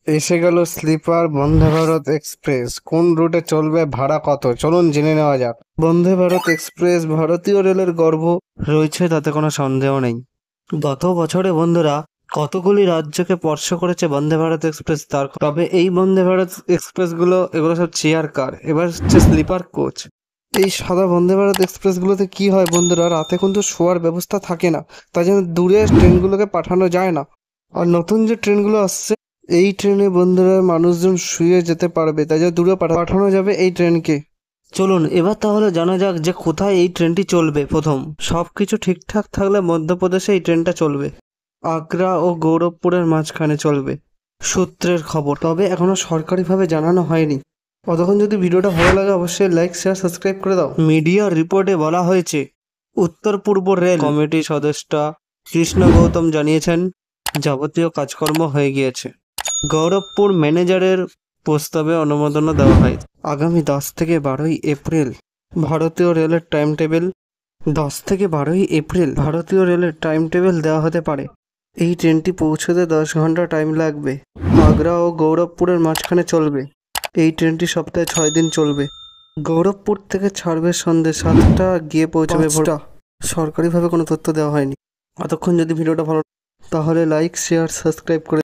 এসে গেল sleeper Vande Bharat express. কোন রুটে চলবে, ভাড়া কত, চলুন জেনে নেওয়া যাক। বন্দে ভারত এক্সপ্রেস ভারতীয় রেলের গর্ব রয়েছে, তাতে কোনো সন্দেহ নেই। গত বছরে বন্ধুরা কতগুলি রাজ্যকে স্পর্শ করেছে বন্দে ভারত এক্সপ্রেস, তবে এই বন্দে ভারত এক্সপ্রেসগুলো এগুলো সব চেয়ার কার, এবার হচ্ছে স্লিপার কোচ। এই সাদা বন্দে ভারত এক্সপ্রেসগুলোতে কি হয় বন্ধুরা, রাতে কিন্তু শোয়ার ব্যবস্থা থাকে না, তাই জন্য দূরে ট্রেনগুলোকে পাঠানো যায় না। আর নতুন যে ট্রেনগুলো আসছে, এই ট্রেনে বন্ধুরা মানুষজন শুয়ে যেতে পারবে, তাই জন্য দূরে পাঠানো যাবে এই ট্রেনকে। চলুন এবার তাহলে জানা যাক যে কোথায় এই ট্রেনটি চলবে। প্রথম, সবকিছু ঠিকঠাক থাকলে মধ্যপ্রদেশে এই ট্রেনটা চলবে। আগ্রা ও গৌরবপুরের মাঝখানে চলবে সূত্রের খবর, তবে এখনো সরকারিভাবে জানানো হয়নি। ততক্ষণ যদি ভিডিওটা ভালো লাগে অবশ্যই লাইক শেয়ার সাবস্ক্রাইব করে দাও। মিডিয়ার রিপোর্টে বলা হয়েছে, উত্তর পূর্ব রেল কমিটির সদস্য কৃষ্ণ গৌতম জানিয়েছেন যাবতীয় কাজকর্ম হয়ে গিয়েছে। গৌরবপুর ম্যানেজারের প্রস্তাবে অনুমোদনও দেওয়া হয়। আগামী 10 থেকে 12ই এপ্রিল ভারতীয় রেলের টাইম টেবিল 10 থেকে 12ই এপ্রিল ভারতীয় রেলের টাইম টেবিল দেওয়া হতে পারে। এই ট্রেনটি পৌঁছতে 10 ঘন্টা টাইম লাগবে। আগ্রা ও গৌরবপুরের মাঝখানে চলবে। এই ট্রেনটি সপ্তাহে 6 দিন চলবে। গৌরবপুর থেকে ছাড়বে সন্ধ্যে 7টা, গিয়ে পৌঁছবে ভোরটা। সরকারিভাবে কোনো তথ্য দেওয়া হয়নি। এতক্ষণ যদি ভিডিওটা ভালো তাহলে লাইক শেয়ার সাবস্ক্রাইব করে